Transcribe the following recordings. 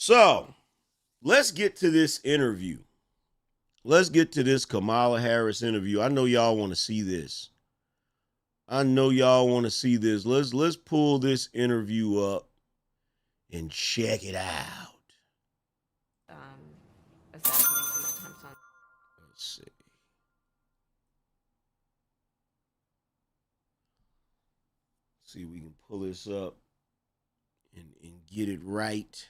So let's get to this interview. Let's get to this Kamala Harris interview. I know y'all want to see this. I know y'all want to see this. Let's pull this interview up and check it out. Assassination attempts on. Let's see. See if we can pull this up and get it right.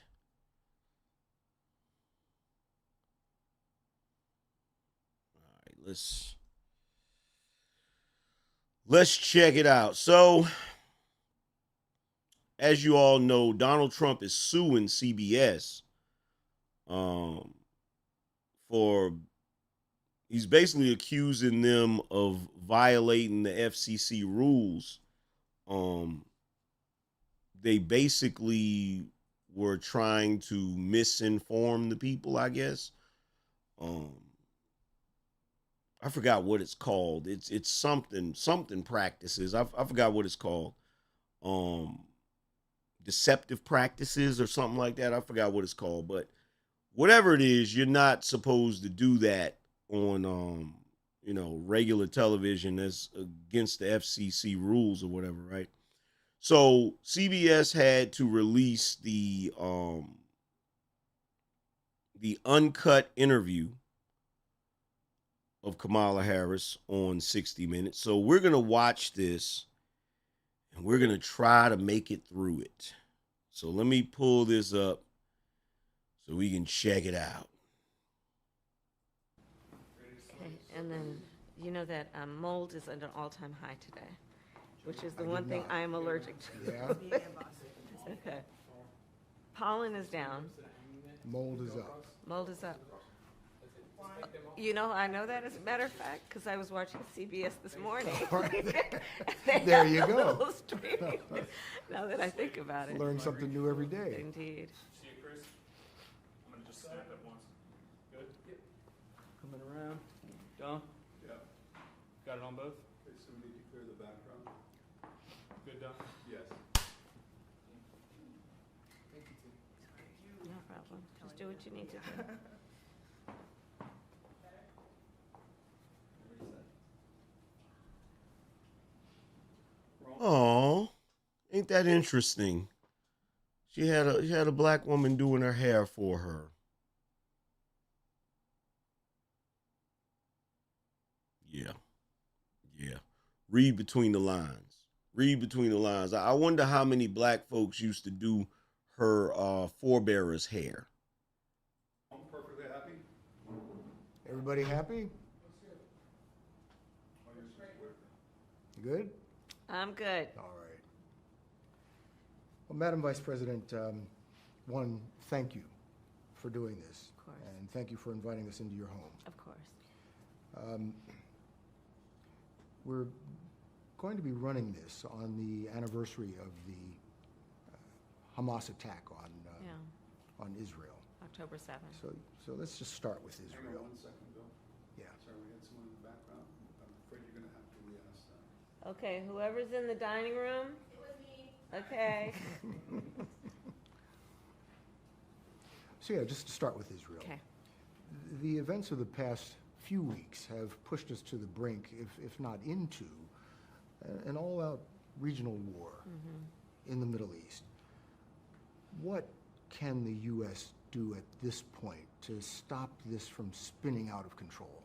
All right, let's check it out. So, as you all know, Donald Trump is suing CBS um, for he's basically accusing them of violating the FCC rules. They basically were trying to misinform the people, I guess. Um, I forgot what it's called. It's something practices. I forgot what it's called. Um, Deceptive practices or something like that. I forgot what it's called, but whatever it is, you're not supposed to do that on regular television. That's against the FCC rules or whatever, right? So CBS had to release the uncut interview of Kamala Harris on 60 Minutes. So we're gonna watch this and we're gonna try to make it through it. So let me pull this up so we can check it out. Okay, and then you know that mold is at an all-time high today, which is the one thing I am allergic to. Yeah, Okay. Pollen is down. mold is up. Mold is up. You know, I know that as a matter of fact because I was watching CBS this morning. They There had you a go. little stream. Now that I think about it. Learn something new every day. Indeed. See you, Chris? I'm gonna just snap it once. Good? Yep. Coming around. Done? Yeah. Got it on both? Okay, so we need to clear the background. Good, done? Yes. No problem. Just do what you need to do. Oh, ain't that interesting? She had a black woman doing her hair for her. Yeah, yeah. Read between the lines. Read between the lines. I wonder how many black folks used to do her forebearers' hair. I'm perfectly happy. Everybody happy? Good? I'm good. All right. Well, Madam Vice President, one, thank you for doing this. Of course. And thank you for inviting us into your home. Of course. We're going to be running this on the anniversary of the Hamas attack Yeah. on Israel. October 7th. So let's just start with Hang on Israel. 1 second, Bill. Yeah. Sorry, we had someone in the background. I'm afraid you're gonna have to re-ask that. Okay, whoever's in the dining room? It was me. Okay. So yeah, just to start with Israel. Okay. The events of the past few weeks have pushed us to the brink, if not into, an all-out regional war in the Middle East. What can the U.S. do at this point to stop this from spinning out of control?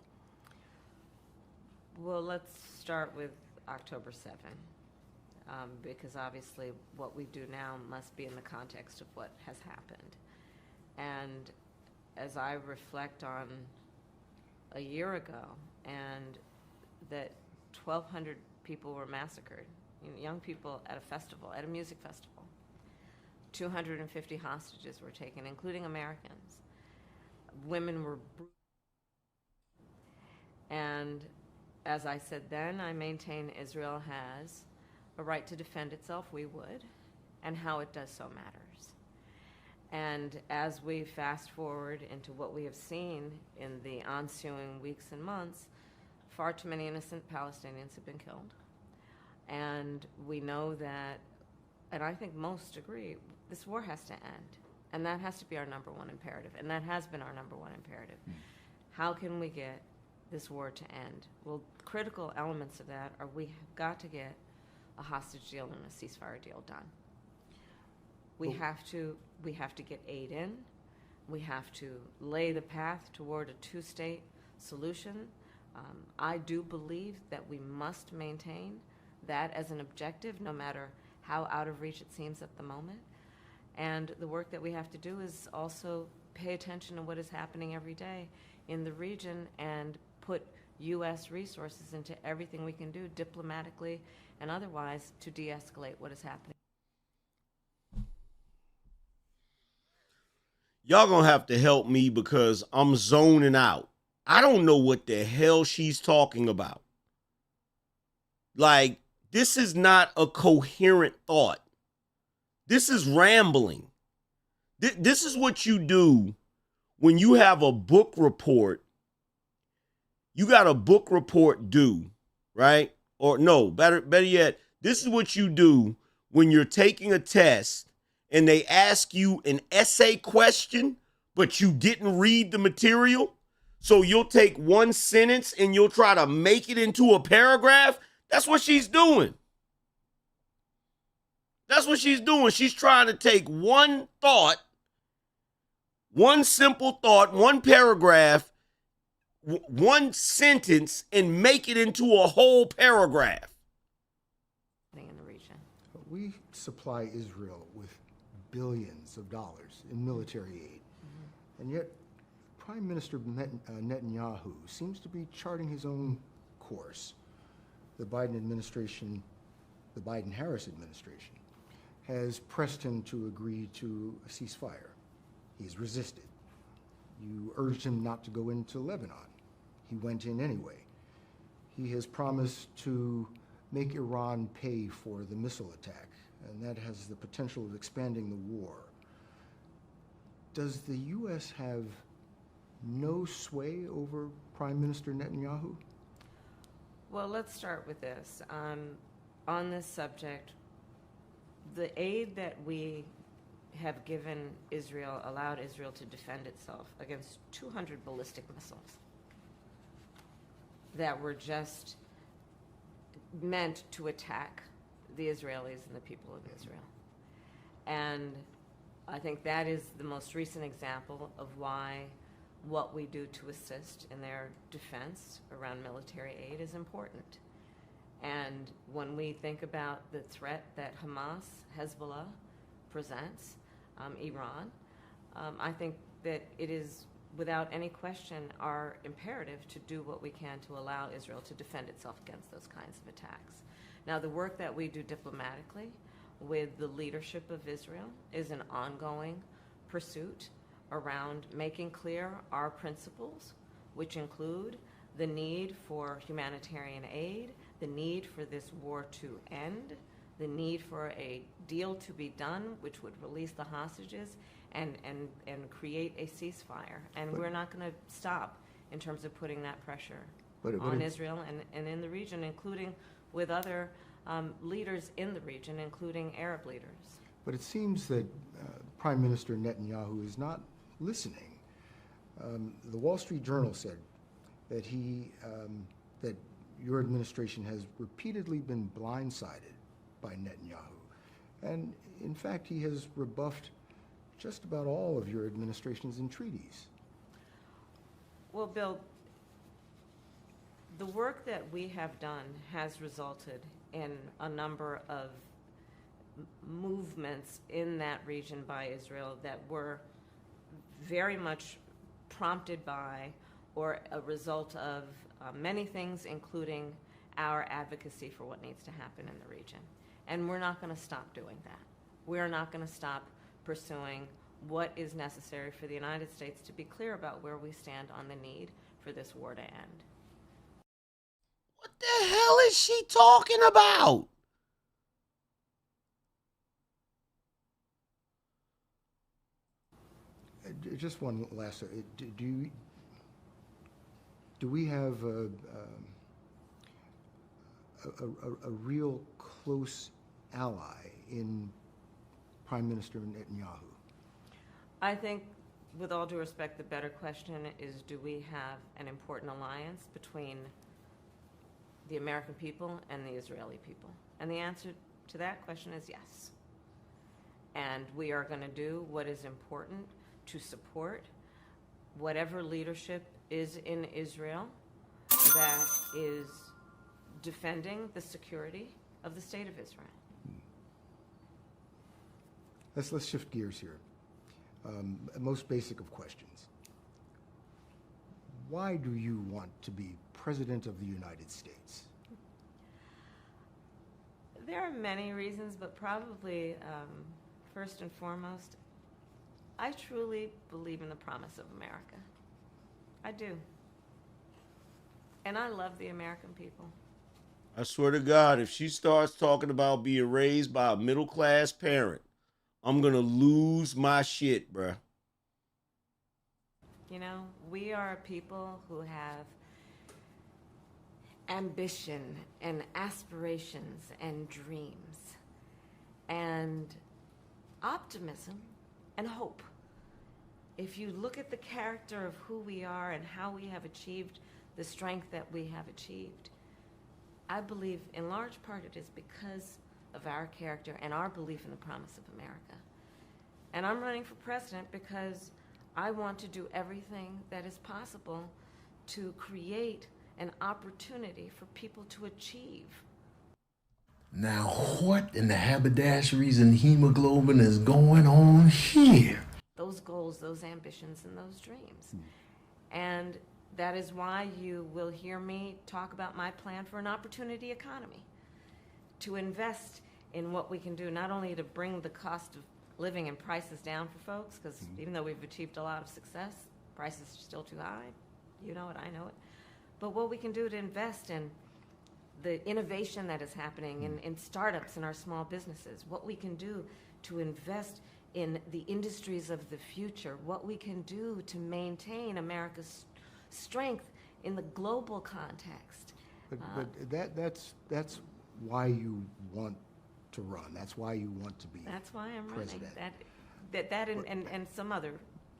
Well, let's start with October 7th, because obviously what we do now must be in the context of what has happened. And as I reflect on a year ago and that 1,200 people were massacred, young people at a festival, at a music festival, 250 hostages were taken, including Americans. Women were and as I said then, I maintain Israel has a right to defend itself, we would, and how it does so matters. And as we fast forward into what we have seen in the ensuing weeks and months, far too many innocent Palestinians have been killed. And we know that, and I think most agree, this war has to end. And that has to be our number one imperative. And that has been our number one imperative. How can we get this war to end? Well, critical elements of that are we have got to get a hostage deal and a ceasefire deal done. We have to get aid in. We have to lay the path toward a two-state solution. I do believe that we must maintain that as an objective, no matter how out of reach it seems at the moment. And the work that we have to do is also pay attention to what is happening every day in the region and put U.S. resources into everything we can do diplomatically and otherwise to de-escalate what is happening. Y'all gonna have to help me because I'm zoning out. I don't know what the hell she's talking about. Like, this is not a coherent thought. This is rambling. This is what you do when you have a book report. You got a book report due, right? Or no, better yet, this is what you do when you're taking a test and they ask you an essay question, but you didn't read the material. So you'll take one sentence and you'll try to make it into a paragraph. That's what she's doing. That's what she's doing. She's trying to take one thought, one simple thought, one paragraph, one sentence, and make it into a whole paragraph. In the region. We supply Israel with billions of dollars in military aid. And yet, Prime Minister Netanyahu seems to be charting his own course. The Biden administration, the Biden-Harris administration, has pressed him to agree to a ceasefire. He's resisted. You urged him not to go into Lebanon. He went in anyway. He has promised to make Iran pay for the missile attack, and that has the potential of expanding the war. Does the U.S. have no sway over Prime Minister Netanyahu? Well, let's start with this. On this subject, the aid that we have given Israel allowed Israel to defend itself against 200 ballistic missiles that were just meant to attack the Israelis and the people of Israel. And I think that is the most recent example of why what we do to assist in their defense around military aid is important. And when we think about the threat that Hamas, Hezbollah presents, Iran, I think that it is without any question our imperative to do what we can to allow Israel to defend itself against those kinds of attacks. Now, the work that we do diplomatically with the leadership of Israel is an ongoing pursuit around making clear our principles, which include the need for humanitarian aid, the need for this war to end, the need for a deal to be done which would release the hostages and create a ceasefire. And we're not going to stop in terms of putting that pressure on Israel and in the region, including with other leaders in the region, including Arab leaders. But it seems that Prime Minister Netanyahu is not listening. The Wall Street Journal said that that your administration has repeatedly been blindsided by Netanyahu. And in fact, he has rebuffed just about all of your administration's entreaties. Well, Bill, the work that we have done has resulted in a number of movements in that region by Israel that were very much prompted by or a result of many things, including our advocacy for what needs to happen in the region. And we're not going to stop doing that. We're not going to stop pursuing what is necessary for the United States to be clear about where we stand on the need for this war to end. What the hell is she talking about? Just one last. Do we have a real close ally in Prime Minister Netanyahu? I think, with all due respect, the better question is, do we have an important alliance between the American people and the Israeli people? And the answer to that question is yes. And we are going to do what is important to support whatever leadership is in Israel that is defending the security of the state of Israel. Let's shift gears here. Most basic of questions. Why do you want to be President of the United States? There are many reasons, but probably first and foremost, I truly believe in the promise of America. I do. And I love the American people. I swear to God, if she starts talking about being raised by a middle-class parent, I'm going to lose my shit, bruh. You know, we are a people who have ambition and aspirations and dreams and optimism and hope. If you look at the character of who we are and how we have achieved the strength that we have achieved, I believe in large part it is because of our character and our belief in the promise of America. And I'm running for president because I want to do everything that is possible to create an opportunity for people to achieve. Now, what in the haberdasheries and hemoglobin is going on here? Those goals, those ambitions, and those dreams. And that is why you will hear me talk about my plan for an opportunity economy, to invest in what we can do, not only to bring the cost of living and prices down for folks, because even though we've achieved a lot of success, prices are still too high. You know it, I know it. But what we can do to invest in the innovation that is happening in startups and our small businesses, what we can do to invest in the industries of the future, what we can do to maintain America's strength in the global context. But that's why you want to run. That's why you want to be That's why I'm president. running. That and some other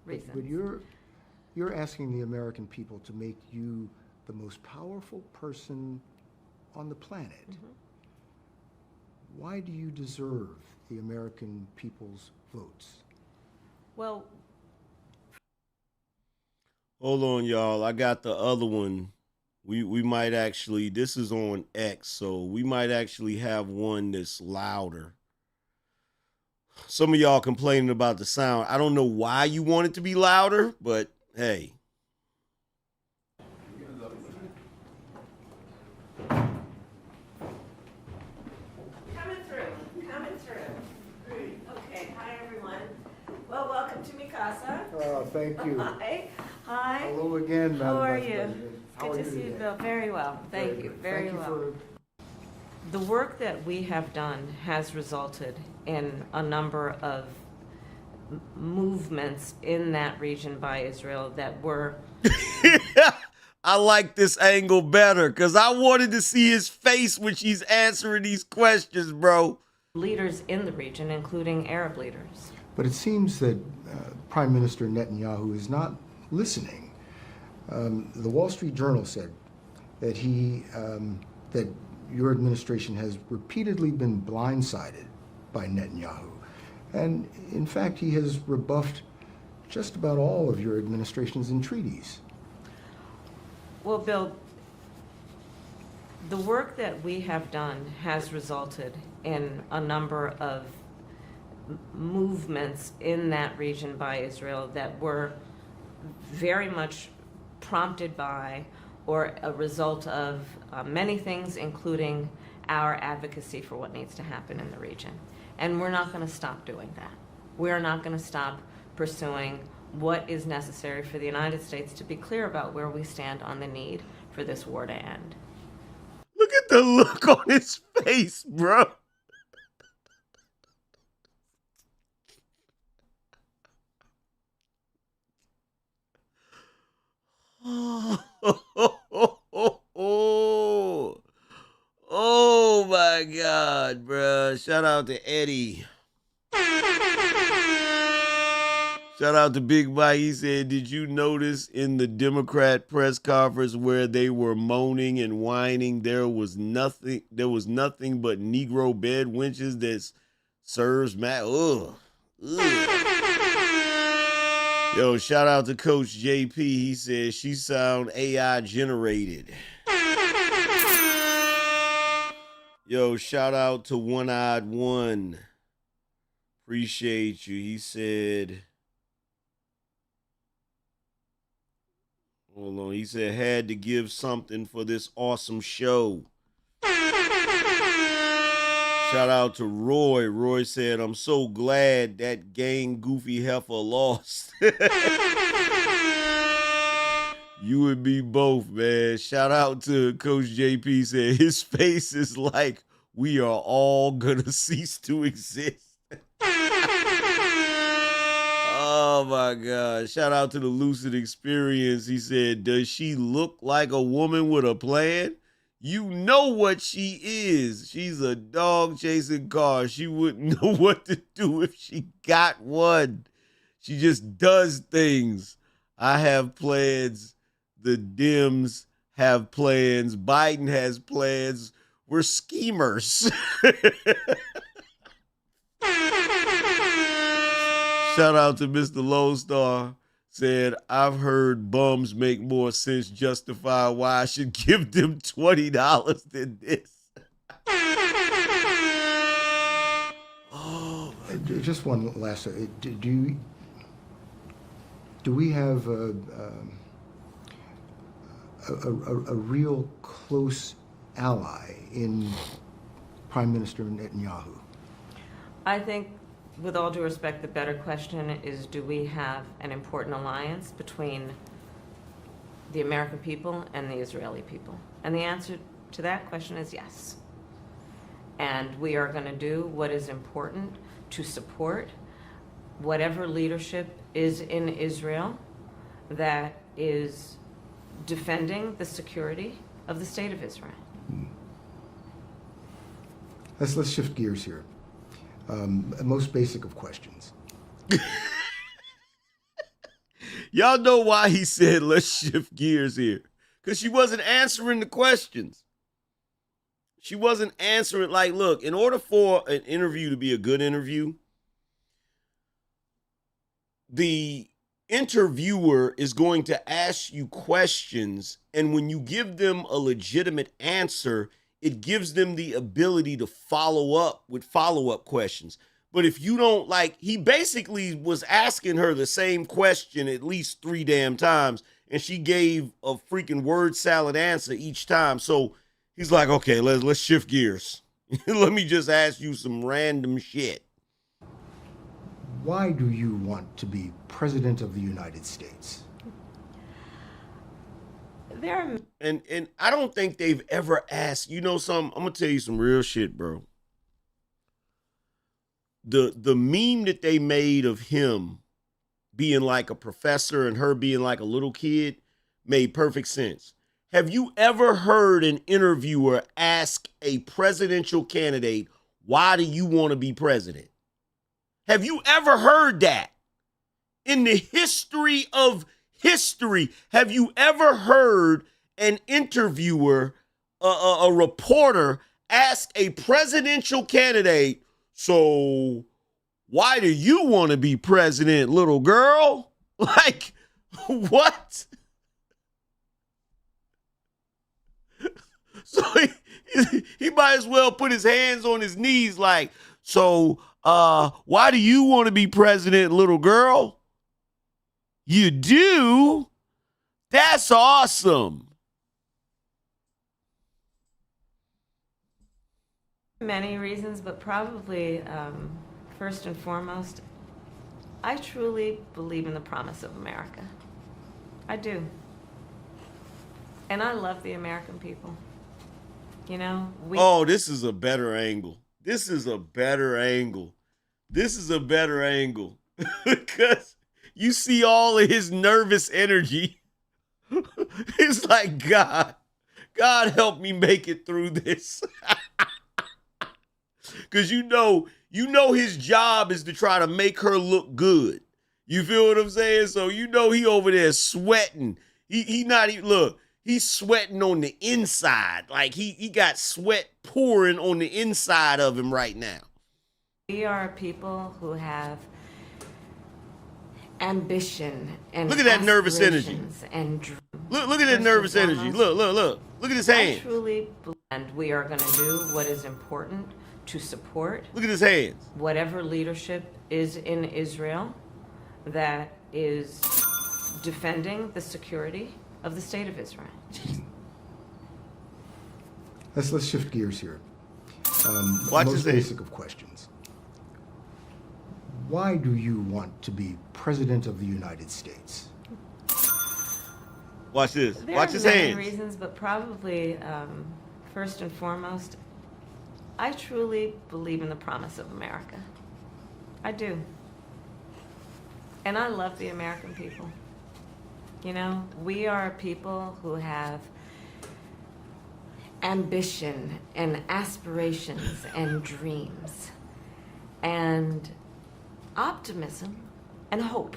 reasons. But you're asking the American people to make you the most powerful person on the planet. Why do you deserve the American people's votes? Well, Hold on, y'all. I got the other one. We might actually, this is on X, so we might actually have one that's louder. Some of y'all complaining about the sound. I don't know why you want it to be louder, but hey. coming through. Okay, hi everyone. Well, welcome to Mikasa. Oh, thank you. Hi. Hello again, Madam How are Vice you? President. How Good are to see you, today? Bill. Very well. Thank you. good. Very Thank well. you The work that we have done has resulted in a number of movements in that region by Israel that were I like this angle better because I wanted to see his face when she's answering these questions, bro. leaders in the region, including Arab leaders. But it seems that Prime Minister Netanyahu is not listening. The Wall Street Journal said that that your administration has repeatedly been blindsided by Netanyahu. And in fact, he has rebuffed just about all of your administration's entreaties. Well, Bill, the work that we have done has resulted in a number of movements in that region by Israel that were very much prompted by or a result of many things, including our advocacy for what needs to happen in the region. And we're not going to stop doing that. We're not going to stop pursuing what is necessary for the United States to be clear about where we stand on the need for this war to end. Look at the look on his face, bro. Oh my God, bro. Shout out to Eddie. Shout Shout out to Big Mike. He said, did you notice in the Democrat press conference where they were moaning and whining, there was nothing but Negro bed winches that serves Matt. Ugh. Yo, shout out to Coach JP. He said she sound AI generated. Yo, shout out to One Eyed One. Appreciate you. He said, hold on. He said, had to give something for this awesome show. Shout out to Roy. Roy said, I'm so glad that gang goofy heifer lost. You and me both, man. Shout out to Coach JP. Said his face is like we are all gonna cease to exist. Oh my God. Shout out to the Lucid Experience. He said, does she look like a woman with a plan? You know what she is. She's a dog chasing cars. She wouldn't know what to do if she got one. She just does things. I have plans. The Dems have plans. Biden has plans. We're schemers. Shout out to Mr. Lone Star. Said, I've heard bums make more sense justify why I should give them $20 than this. Oh, Just one last, do we have a real close ally in Prime Minister Netanyahu? I think, with all due respect, the better question is, do we have an important alliance between the American people and the Israeli people? And the answer to that question is yes. And we are going to do what is important to support whatever leadership is in Israel that is defending the security of the state of Israel. Let's shift gears here. Most basic of questions. Y'all know why he said let's shift gears here. Because she wasn't answering the questions. She wasn't answering, like, look, in order for an interview to be a good interview, the interviewer is going to ask you questions, and when you give them a legitimate answer, it gives them the ability to follow up with follow-up questions. But if you don't, like, he basically was asking her the same question at least 3 damn times, and she gave a freaking word salad answer each time. So he's like, okay, let's shift gears. Let me just ask you some random shit. Why do you want to be President of the United States? And I don't think they've ever asked, you know something, I'm gonna tell you some real shit, bro. The meme that they made of him being like a professor and her being like a little kid made perfect sense. Have you ever heard an interviewer ask a presidential candidate, why do you want to be president? Have you ever heard that? In the history of history, have you ever heard an interviewer, a reporter, ask a presidential candidate, so why do you want to be president, little girl? Like, what? So he might as well put his hands on his knees like, so why do you want to be president, little girl? You do? That's awesome. Many reasons, but probably first and foremost, I truly believe in the promise of America. I do. And I love the American people. You know, oh, this is a better angle. This is a better angle. This is a better angle. Because you see all of his nervous energy. It's like, God help me make it through this. Because you know his job is to try to make her look good. You feel what I'm saying? So you know he over there sweating. He not even look. He's sweating on the inside. Like he got sweat pouring on the inside of him right now. We are people who have ambition and look at that nervous energy. And look at that nervous energy. Look at his hands. I truly believe, and we are going to do what is important to support. Look at his hands. Whatever leadership is in Israel that is defending the security of the state of Israel. Let's shift gears here. Watch most his hands. basic of questions. Why do you want to be president of the United States? Watch this. There Watch are his many hands. reasons, but probably first and foremost, I truly believe in the promise of America. I do. And I love the American people. You know, we are people who have ambition and aspirations and dreams and optimism and hope.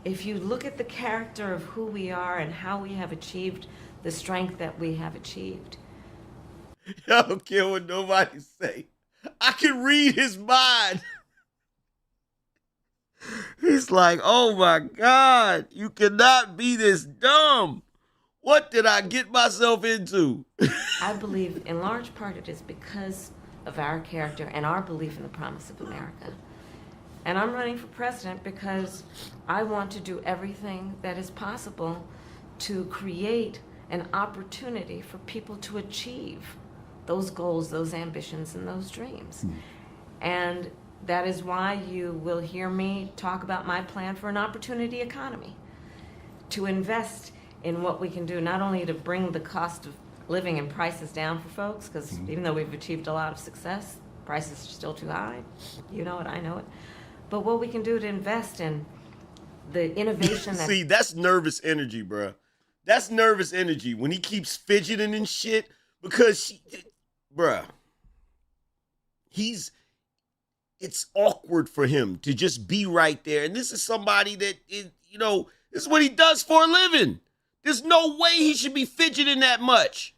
If you look at the character of who we are and how we have achieved the strength that we have achieved. I don't care what nobody say. I can read his mind. He's like, oh my God, you cannot be this dumb. What did I get myself into? I believe in large part it is because of our character and our belief in the promise of America. And I'm running for president because I want to do everything that is possible to create an opportunity for people to achieve those goals, those ambitions, and those dreams. And that is why you will hear me talk about my plan for an opportunity economy, to invest in what we can do, not only to bring the cost of living and prices down for folks, because even though we've achieved a lot of success, prices are still too high. You know it, I know it. But what we can do to invest in the innovation that... See, that's nervous energy, bro. That's nervous energy when he keeps fidgeting and shit because bruh, it's awkward for him to just be right there. And this is somebody that is, you know, this is what he does for a living. There's no way he should be fidgeting that much.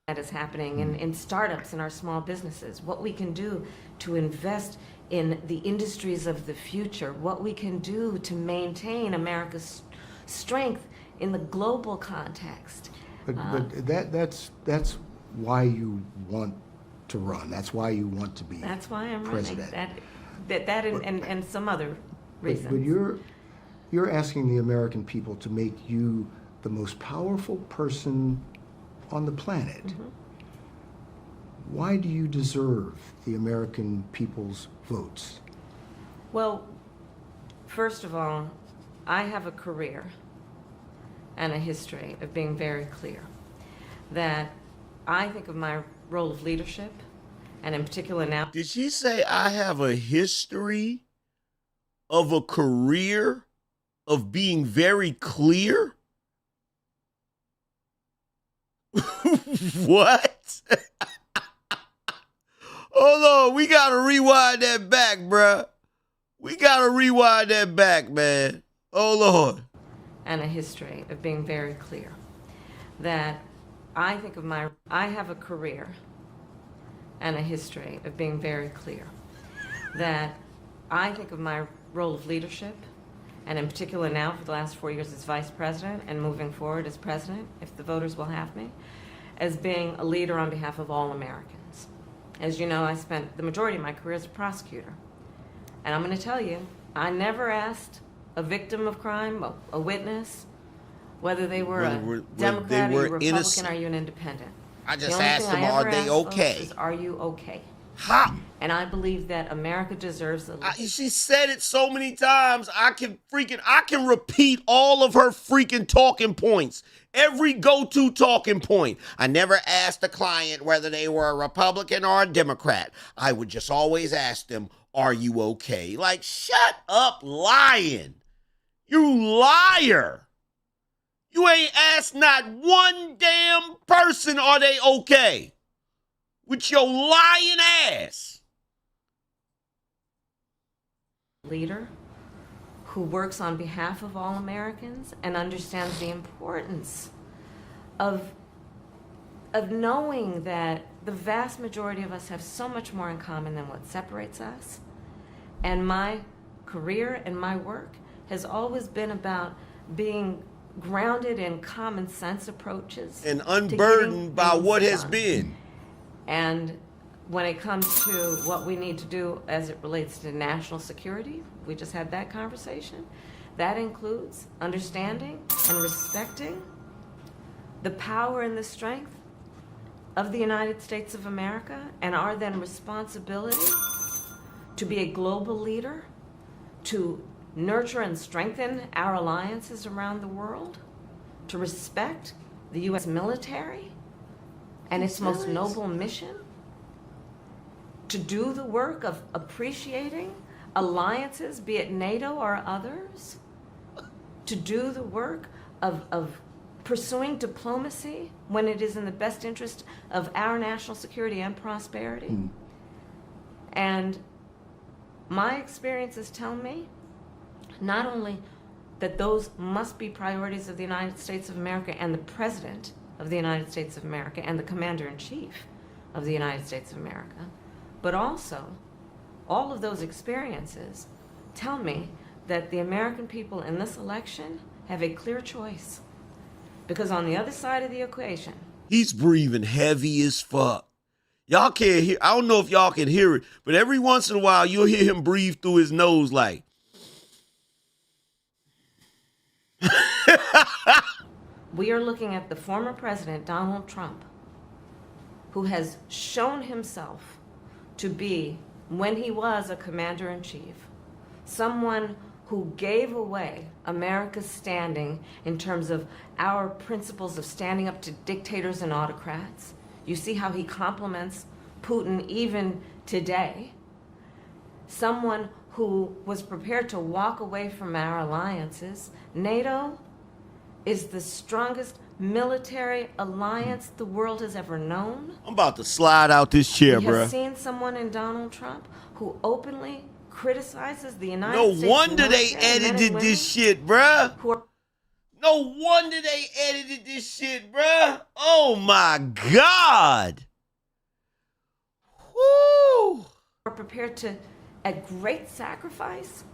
That is happening in startups, in our small businesses, what we can do to invest in the industries of the future, what we can do to maintain America's strength in the global context. But that's why you want to run. That's why you want to be That's why I'm president. running. And some other reasons. But you're asking the American people to make you the most powerful person on the planet. Mm-hmm. Why do you deserve the American people's votes? Well, first of all, I have a career and a history of being very clear that I think of my role of leadership, and in particular now... Did she say I have a history of a career of being very clear? What? Hold on, we gotta rewind that back, bruh. We gotta rewind that back, man. Hold on. And a history of being very clear that I have a career and a history of being very clear that I think of my role of leadership, and in particular now for the last 4 years as vice president and moving forward as president, if the voters will have me, as being a leader on behalf of all Americans. As you know, I spent the majority of my career as a prosecutor. And I'm going to tell you, I never asked a victim of crime, a witness, whether they were a Democrat, or a Republican, innocent. or are you an independent? I just The only asked thing them, I are ever they ask folks okay? is, are you okay? Ha! And I believe that America deserves a... She said it so many times, I can repeat all of her freaking talking points. Every go-to talking point. I never asked the client whether they were a Republican or a Democrat. I would just always ask them, are you okay? Like, shut up lying. You liar. You ain't asked not one damn person, are they okay? With your lying ass. leader who works on behalf of all Americans and understands the importance of knowing that the vast majority of us have so much more in common than what separates us. And my career and my work has always been about being grounded in common sense approaches. And unburdened by what has been. And when it comes to what we need to do as it relates to national security, we just had that conversation. That includes understanding and respecting the power and the strength of the United States of America and our then responsibility to be a global leader, to nurture and strengthen our alliances around the world, to respect the U.S. military and its most noble mission, to do the work of appreciating alliances, be it NATO or others, to do the work of pursuing diplomacy when it is in the best interest of our national security and prosperity. And my experiences tell me not only that those must be priorities of the United States of America and the President of the United States of America and the Commander-in-Chief of the United States of America, but also all of those experiences tell me that the American people in this election have a clear choice. Because on the other side of the equation, He's breathing heavy as fuck. Y'all can't hear, I don't know if y'all can hear it, but every once in a while you'll hear him breathe through his nose like. we are looking at the former president, Donald Trump, who has shown himself to be, when he was a commander-in-chief, someone who gave away America's standing in terms of our principles of standing up to dictators and autocrats. You see how he compliments Putin even today. Someone who was prepared to walk away from our alliances. NATO is the strongest military alliance the world has ever known. I'm about to slide out this chair, We bruh. have seen someone in Donald Trump who openly criticizes the United No States wonder they military, men and edited women this shit, bruh. who are No wonder they edited this shit, bruh. Oh my God. Woo. prepared to, at great sacrifice,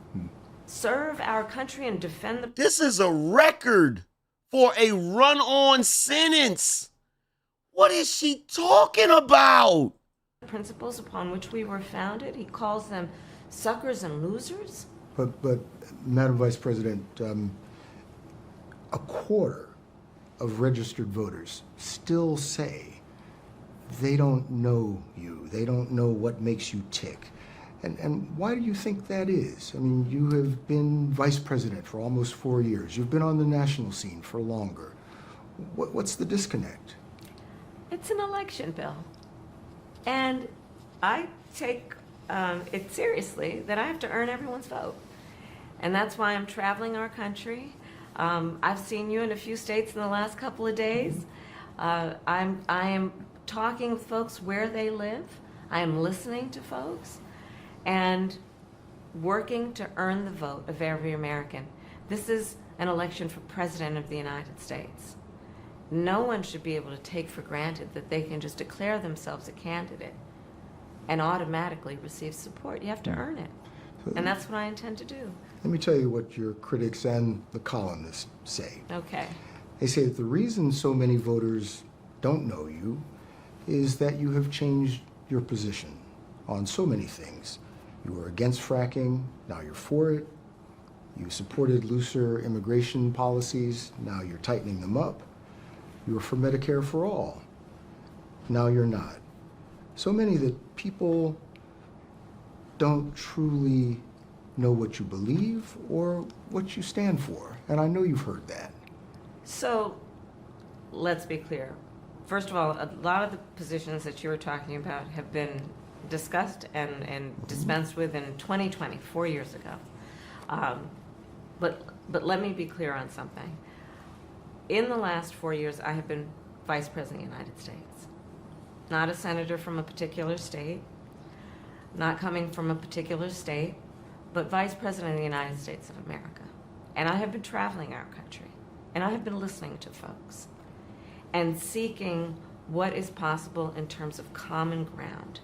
serve our country and defend the This is a record for a run-on sentence. What is she talking about? principles upon which we were founded. He calls them suckers and losers. But Madam Vice President, a quarter of registered voters still say they don't know you. They don't know what makes you tick. And why do you think that is? I mean, you have been vice president for almost 4 years. You've been on the national scene for longer. What's the disconnect? It's an election bill. And I take it seriously that I have to earn everyone's vote. And that's why I'm traveling our country. I've seen you in a few states in the last couple of days. I am talking with folks where they live. I am listening to folks and working to earn the vote of every American. This is an election for President of the United States. No one should be able to take for granted that they can just declare themselves a candidate and automatically receive support. You have to earn it. And that's what I intend to do. Let me tell you what your critics and the columnists say. Okay. They say that the reason so many voters don't know you is that you have changed your position on so many things. You were against fracking, now you're for it. You supported looser immigration policies, now you're tightening them up. You were for Medicare for all, now you're not. So many that people don't truly know what you believe or what you stand for. And I know you've heard that. So let's be clear. First of all, a lot of the positions that you were talking about have been discussed and dispensed with in 2020, 4 years ago. But let me be clear on something. In the last 4 years, I have been Vice President of the United States. Not a senator from a particular state, not coming from a particular state, but Vice President of the United States of America. And I have been traveling our country, and I have been listening to folks and seeking what is possible in terms of common ground,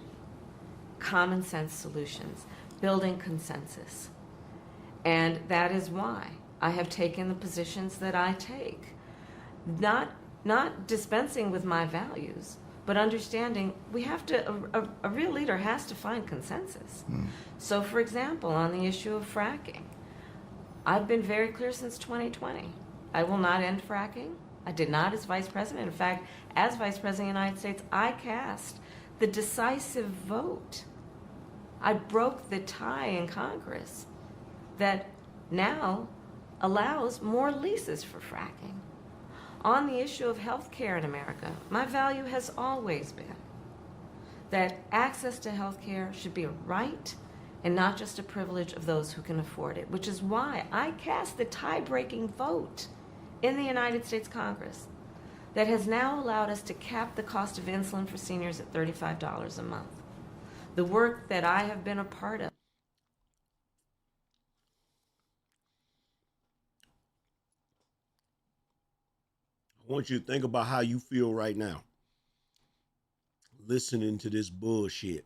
common sense solutions, building consensus. And that is why I have taken the positions that I take. Not dispensing with my values, but understanding we have to, a real leader has to find consensus. So for example, on the issue of fracking, I've been very clear since 2020. I will not end fracking. I did not as Vice President. In fact, as Vice President of the United States, I cast the decisive vote. I broke the tie in Congress that now allows more leases for fracking. On the issue of health care in America, my value has always been that access to health care should be a right and not just a privilege of those who can afford it, which is why I cast the tie-breaking vote in the United States Congress that has now allowed us to cap the cost of insulin for seniors at $35 a month. The work that I have been a part of. I want you to think about how you feel right now, listening to this bullshit.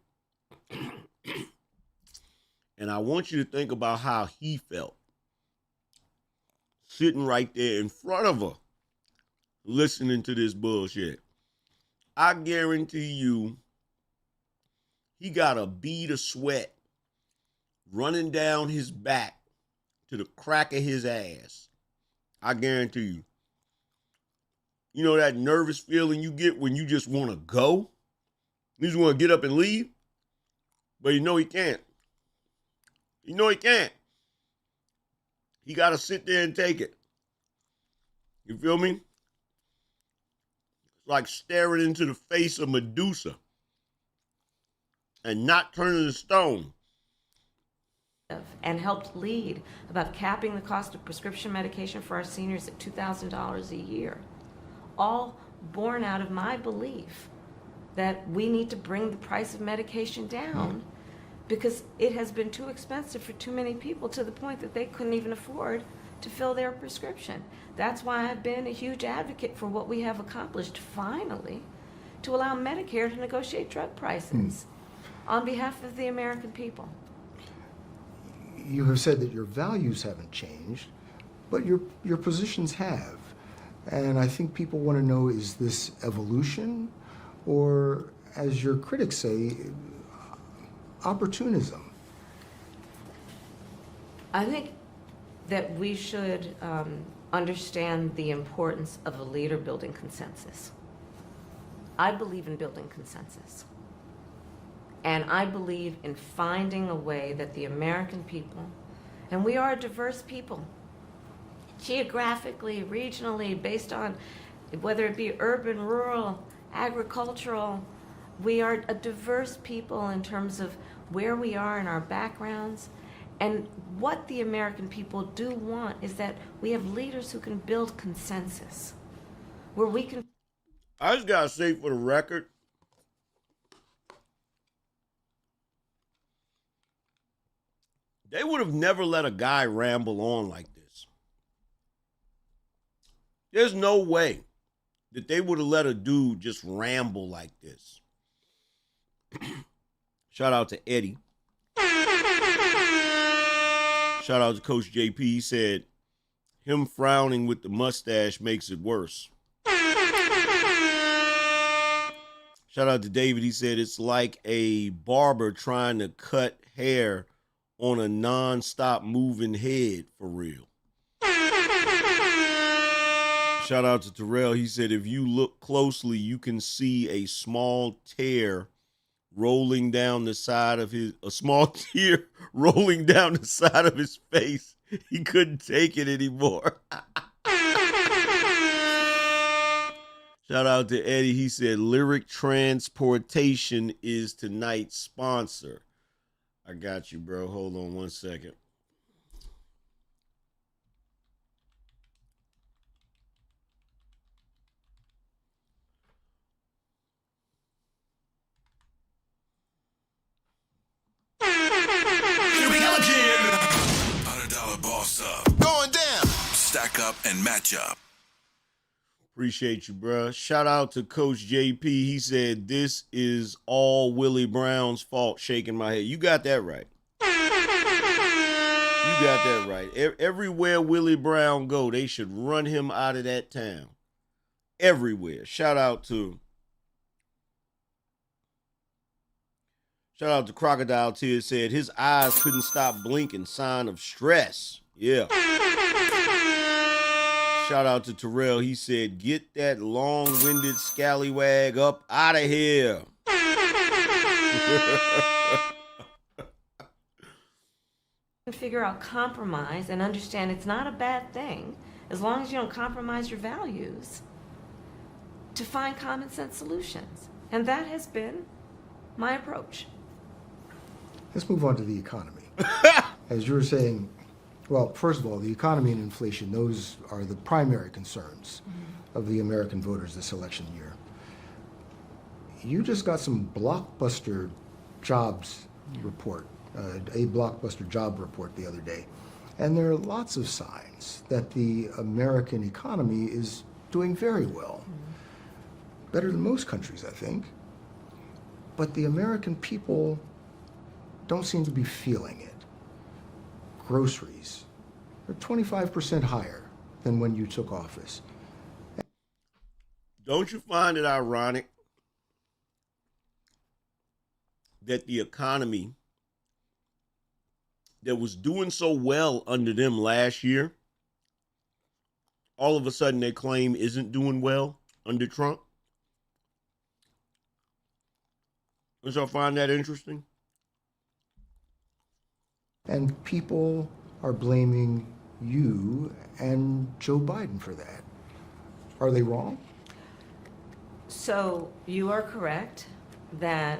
And I want you to think about how he felt, sitting right there in front of her, listening to this bullshit. I guarantee you, he got a bead of sweat running down his back to the crack of his ass. I guarantee you. You know that nervous feeling you get when you just want to go? You just want to get up and leave? But you know he can't. You know he can't. He got to sit there and take it. You feel me? It's like staring into the face of Medusa and not turning to stone. And helped lead about capping the cost of prescription medication for our seniors at $2,000 a year. All born out of my belief that we need to bring the price of medication down because it has been too expensive for too many people to the point that they couldn't even afford to fill their prescription. That's why I've been a huge advocate for what we have accomplished finally to allow Medicare to negotiate drug prices on behalf of the American people. You have said that your values haven't changed, but your positions have. And I think people want to know, is this evolution or, as your critics say, opportunism? I think that we should understand the importance of a leader building consensus. I believe in building consensus. And I believe in finding a way that the American people, and we are a diverse people, geographically, regionally, based on whether it be urban, rural, agricultural, we are a diverse people in terms of where we are in our backgrounds. And what the American people do want is that we have leaders who can build consensus, where we can. I just gotta say for the record, they would have never let a guy ramble on like this. There's no way that they would have let a dude just ramble like this. Shout out to Eddie. Shout out to Coach JP. He said, him frowning with the mustache makes it worse. Shout out to David. He said, it's like a barber trying to cut hair on a non-stop moving head, for real. Shout out to Terrell. He said, if you look closely, you can see a small tear rolling down the side of his face. He couldn't take it anymore. Shout out to Eddie. He said, Lyric Transportation is tonight's sponsor. I got you, bro. Hold on one second. Here we go again. matchup. Appreciate you, bruh. Shout out to Coach JP. He said, this is all Willie Brown's fault, shaking my head. You got that right. You got that right. Everywhere Willie Brown go, they should run him out of that town. Everywhere. Shout out to Crocodile Tears, said his eyes couldn't stop blinking, sign of stress. Yeah. Shout out to Terrell. He said, get that long-winded scallywag up out of here. Figure out compromise and understand it's not a bad thing, as long as you don't compromise your values, to find common sense solutions. And that has been my approach. Let's move on to the economy. As you were saying, well, first of all, the economy and inflation, those are the primary concerns of the American voters this election year. You just got some blockbuster jobs report, a blockbuster job report the other day. And there are lots of signs that the American economy is doing very well. Better than most countries, I think. But the American people don't seem to be feeling it. Groceries are 25% higher than when you took office. Don't you find it ironic that the economy that was doing so well under them last year, all of a sudden they claim isn't doing well under Trump? Don't y'all find that interesting? And people are blaming you and Joe Biden for that. Are they wrong? So you are correct that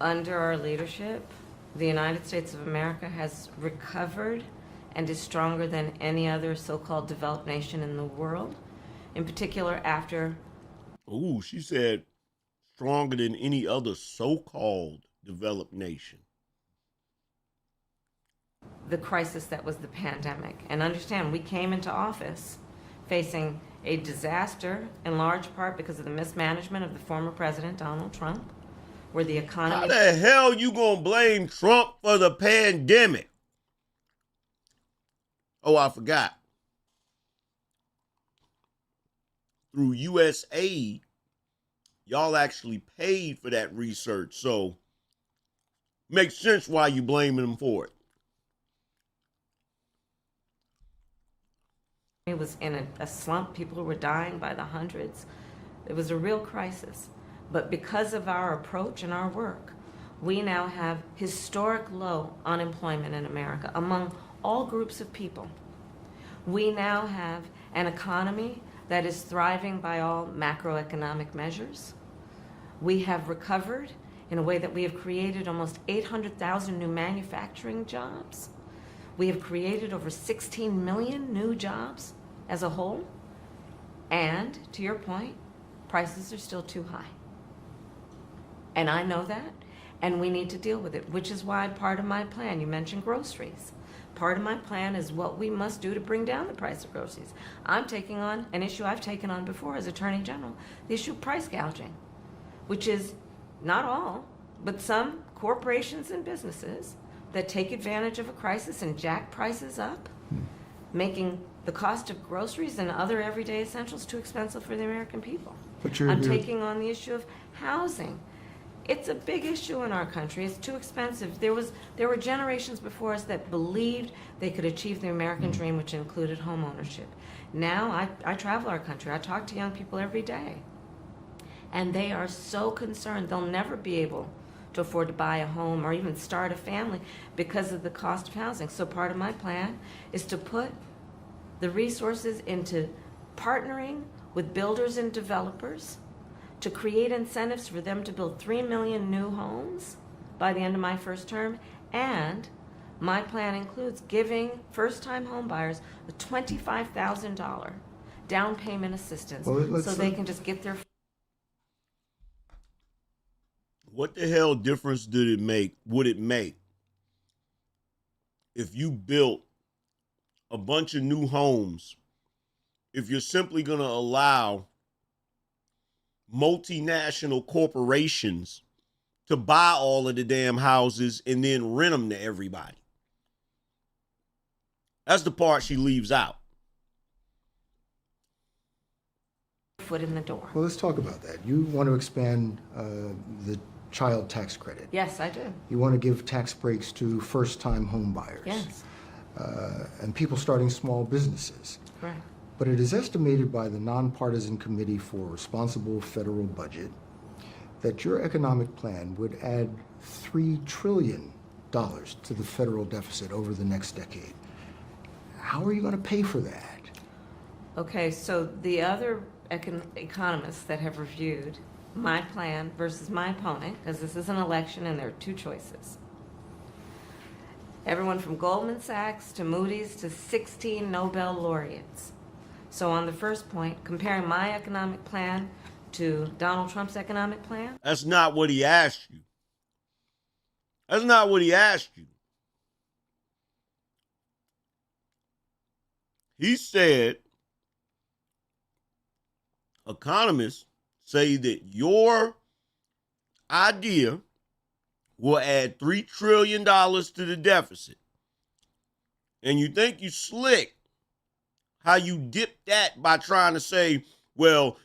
under our leadership, the United States of America has recovered and is stronger than any other so-called developed nation in the world, in particular after... Ooh, she said stronger than any other so-called developed nation. The crisis that was the pandemic. And understand, we came into office facing a disaster in large part because of the mismanagement of the former president, Donald Trump, where the economy... How the hell you gonna blame Trump for the pandemic? Oh, I forgot. Through USAID, y'all actually paid for that research, so makes sense why you blaming them for it. It was in a slump. People were dying by the hundreds. It was a real crisis. But because of our approach and our work, we now have historic low unemployment in America among all groups of people. We now have an economy that is thriving by all macroeconomic measures. We have recovered in a way that we have created almost 800,000 new manufacturing jobs. We have created over 16 million new jobs as a whole. And to your point, prices are still too high. And I know that, and we need to deal with it, which is why part of my plan, you mentioned groceries. Part of my plan is what we must do to bring down the price of groceries. I'm taking on an issue I've taken on before as Attorney General, the issue of price gouging, which is not all, but some corporations and businesses that take advantage of a crisis and jack prices up, making the cost of groceries and other everyday essentials too expensive for the American people. I'm taking on the issue of housing. It's a big issue in our country. It's too expensive. There were generations before us that believed they could achieve the American dream, which included home ownership. Now I travel our country. I talk to young people every day. And they are so concerned they'll never be able to afford to buy a home or even start a family because of the cost of housing. So part of my plan is to put the resources into partnering with builders and developers to create incentives for them to build 3 million new homes by the end of my first term. And my plan includes giving first-time home buyers a $25,000 down payment assistance so they can just get their... What the hell difference would it make if you built a bunch of new homes if you're simply going to allow multinational corporations to buy all of the damn houses and then rent them to everybody. That's the part she leaves out. Foot in the door. Well, let's talk about that. You want to expand the child tax credit. Yes, I do. You want to give tax breaks to first-time home buyers. Yes, And people starting small businesses. correct. But it is estimated by the Nonpartisan Committee for Responsible Federal Budget that your economic plan would add $3 trillion to the federal deficit over the next decade. How are you going to pay for that? Okay, so the other economists that have reviewed my plan versus my opponent, because this is an election and there are two choices. Everyone from Goldman Sachs to Moody's to 16 Nobel laureates. So on the first point, comparing my economic plan to Donald Trump's economic plan, That's not what he asked you. That's not what he asked you. He said economists say that your idea will add $3 trillion to the deficit. And you think you slick how you dip that by trying to say, well,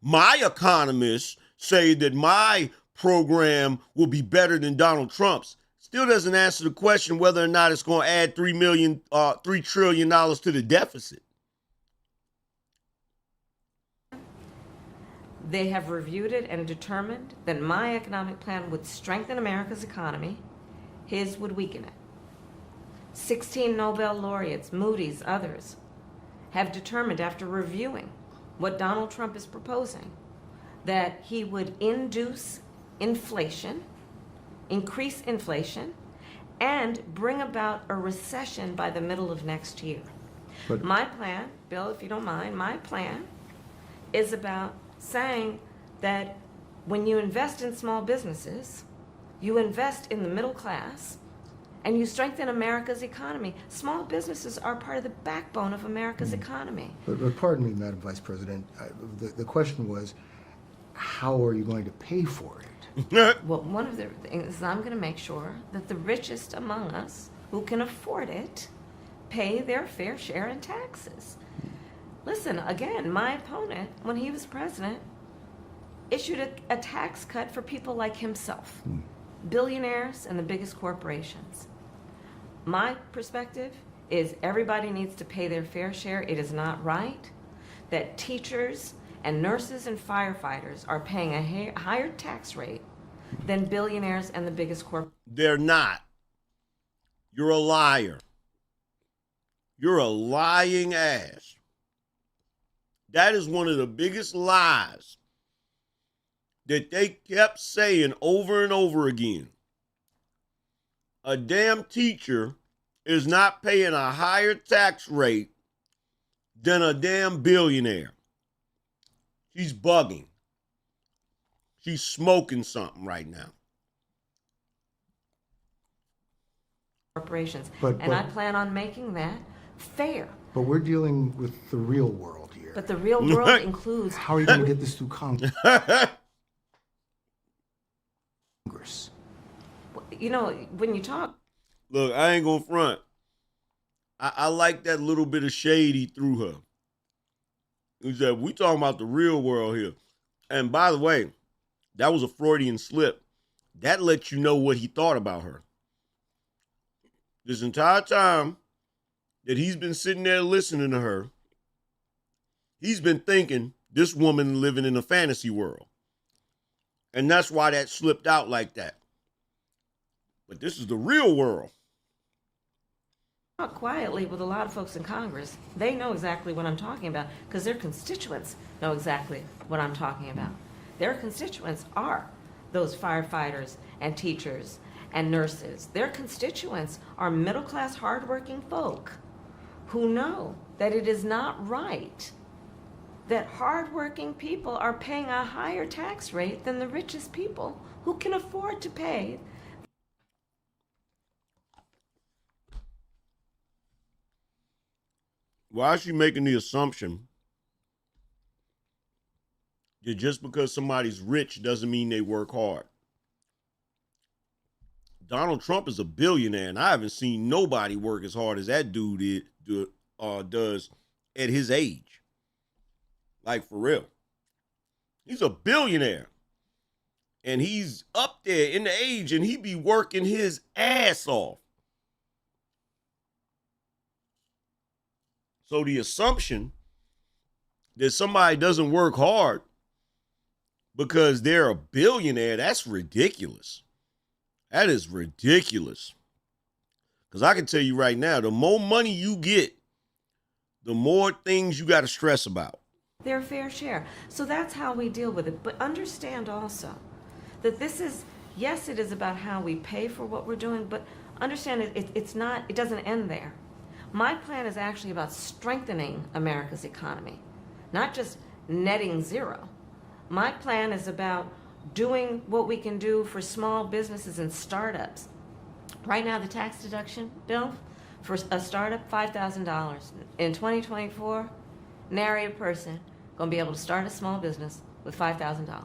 my economists say that my program will be better than Donald Trump's. Still doesn't answer the question whether or not it's going to add $3 trillion to the deficit. they have reviewed it and determined that my economic plan would strengthen America's economy, his would weaken it. 16 Nobel laureates, Moody's, others, have determined after reviewing what Donald Trump is proposing that he would induce inflation, increase inflation, and bring about a recession by the middle of next year. But My plan, Bill, if you don't mind, my plan is about saying that when you invest in small businesses, you invest in the middle class, and you strengthen America's economy. Small businesses are part of the backbone of America's economy. But pardon me, Madam Vice President, the question was, how are you going to pay for it? Well, one of the things is I'm going to make sure that the richest among us who can afford it pay their fair share in taxes. Listen, again, my opponent, when he was president, issued a tax cut for people like himself, billionaires and the biggest corporations. My perspective is everybody needs to pay their fair share. It is not right that teachers and nurses and firefighters are paying a higher tax rate than billionaires and the biggest corporations. They're not. You're a liar. You're a lying ass. That is one of the biggest lies that they kept saying over and over again. A damn teacher is not paying a higher tax rate than a damn billionaire. She's bugging. She's smoking something right now. Corporations. But- And I plan on making that fair. But we're dealing with the real world here. But the real world includes How are you going to get this through Congress? You know, when you talk, Look, I ain't gonna front. I like that little bit of shade he threw her. He said, we talking about the real world here. And by the way, that was a Freudian slip. That lets you know what he thought about her. This entire time that he's been sitting there listening to her, he's been thinking this woman living in a fantasy world. And that's why that slipped out like that. But this is the real world. talk quietly with a lot of folks in Congress, they know exactly what I'm talking about because their constituents know exactly what I'm talking about. Their constituents are those firefighters and teachers and nurses. Their constituents are middle-class, hardworking folk who know that it is not right that hardworking people are paying a higher tax rate than the richest people who can afford to pay. why is she making the assumption that just because somebody's rich doesn't mean they work hard? Donald Trump is a billionaire, and I haven't seen nobody work as hard as that dude does at his age. Like, for real. He's a billionaire. And he's up there in the age, and he be working his ass off. So the assumption that somebody doesn't work hard because they're a billionaire, that's ridiculous. That is ridiculous. Because I can tell you right now, the more money you get, the more things you got to stress about. Their fair share. So that's how we deal with it. But understand also that this is, yes, it is about how we pay for what we're doing, but understand it doesn't end there. My plan is actually about strengthening America's economy, not just netting zero. My plan is about doing what we can do for small businesses and startups. Right now, the tax deduction bill for a startup, $5,000. In 2024, nary a person going to be able to start a small business with $5,000.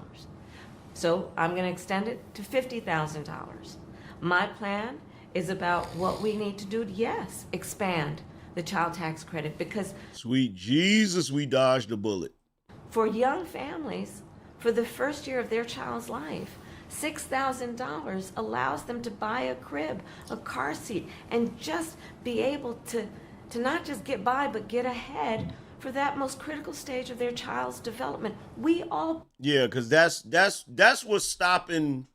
So I'm going to extend it to $50,000. My plan is about what we need to do to, yes, expand the child tax credit, because Sweet Jesus, we dodged a bullet. for young families, for the first year of their child's life, $6,000 allows them to buy a crib, a car seat, and just be able to not just get by, but get ahead for that most critical stage of their child's development. We all... Yeah, because that's what's stopping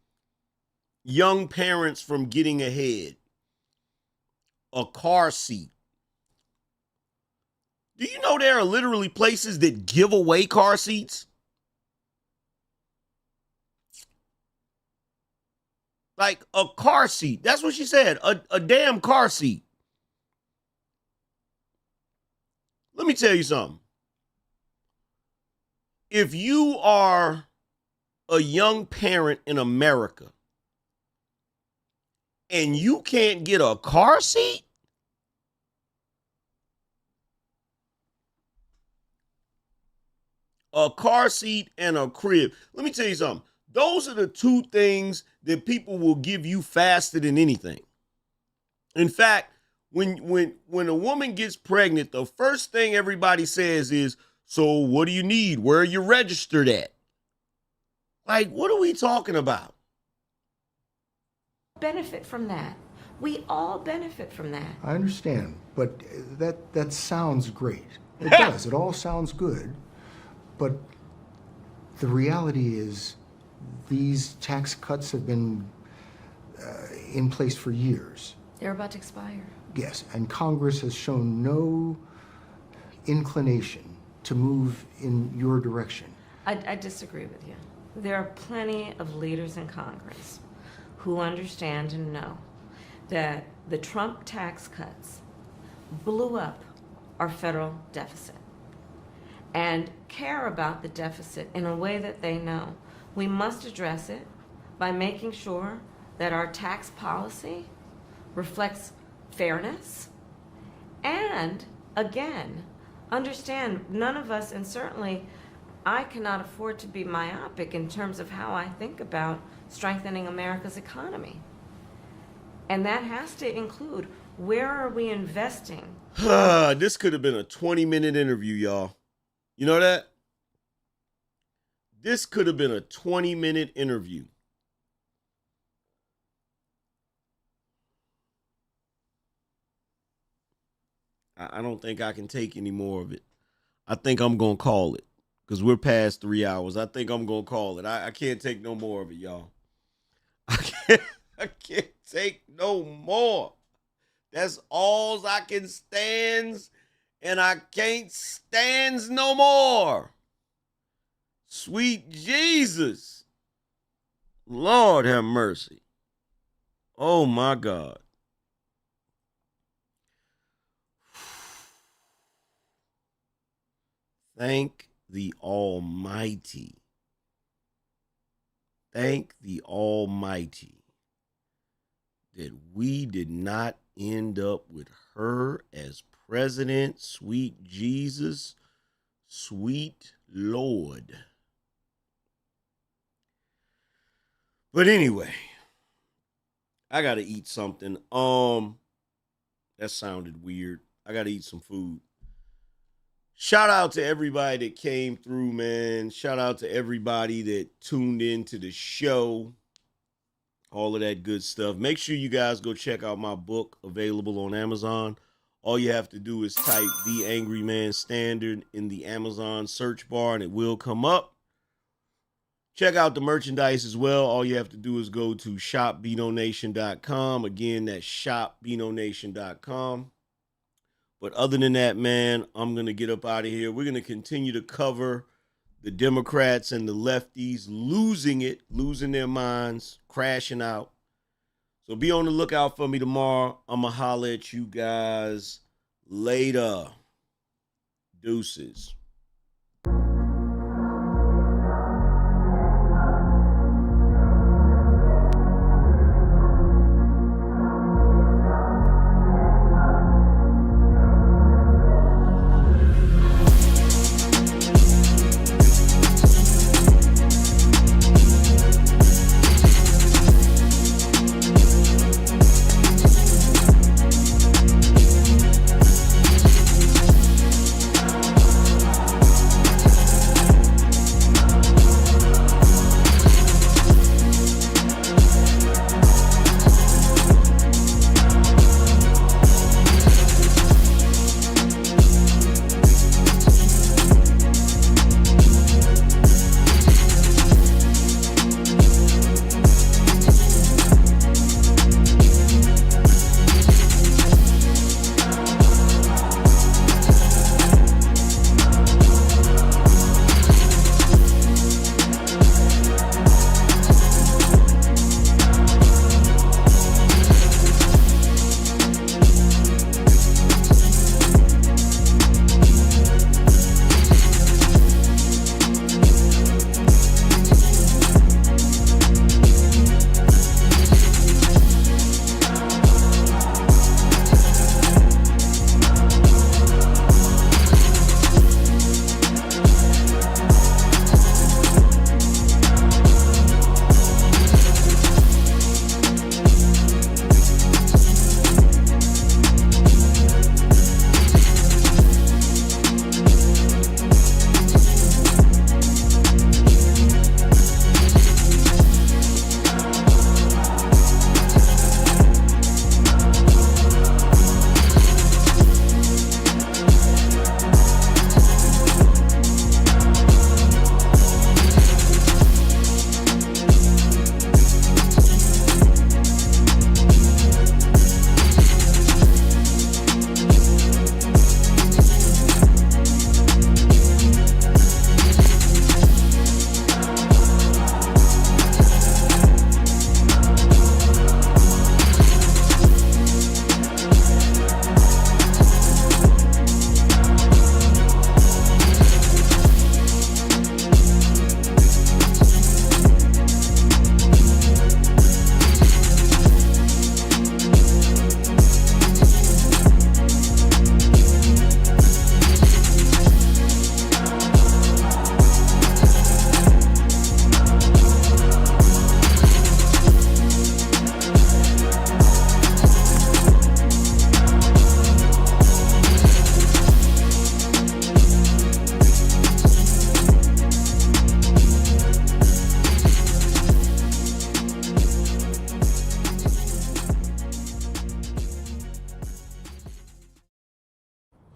young parents from getting ahead. A car seat. Do you know there are literally places that give away car seats? Like a car seat. That's what she said. A damn car seat. Let me tell you something. If you are a young parent in America and you can't get a car seat, and a crib. Let me tell you something. Those are the two things that people will give you faster than anything. In fact, when a woman gets pregnant, the first thing everybody says is, so what do you need? Where are you registered at? Like, what are we talking about? benefit from that. We all benefit from that. I understand, but that sounds great. It does. It all sounds good, but the reality is these tax cuts have been in place for years. They're about to expire. Yes, and Congress has shown no inclination to move in your direction. I disagree with you. There are plenty of leaders in Congress who understand and know that the Trump tax cuts blew up our federal deficit and care about the deficit in a way that they know. We must address it by making sure that our tax policy reflects fairness and, again, understand none of us, and certainly I cannot afford to be myopic in terms of how I think about strengthening America's economy. And that has to include, where are we investing? This could have been a 20-minute interview, y'all. You know that? This could have been a 20-minute interview. I don't think I can take any more of it. I think I'm going to call it because we're past 3 hours. I think I'm going to call it. I can't take no more of it, y'all. I can't take no more. That's all I can stand, and I can't stand no more. Sweet Jesus. Lord have mercy. Oh, my God. Thank the Almighty. Thank the Almighty that we did not end up with her as president, sweet Jesus, sweet Lord. But anyway, I gotta eat something. That sounded weird. I gotta eat some food. Shout out to everybody that came through, man. Shout out to everybody that tuned in to the show. All of that good stuff. Make sure you guys go check out my book, available on Amazon. All you have to do is type The Angryman Standard in the Amazon search bar and it will come up. Check out the merchandise as well. All you have to do is go to shopBinoNation.com. Again, that's shopBinoNation.com. But other than that, man, I'm going to get up out of here. We're going to continue to cover the Democrats and the lefties losing it, losing their minds, crashing out. So be on the lookout for me tomorrow. I'm going to holler at you guys later. Deuces.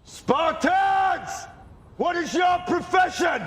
Spartans! What is your profession?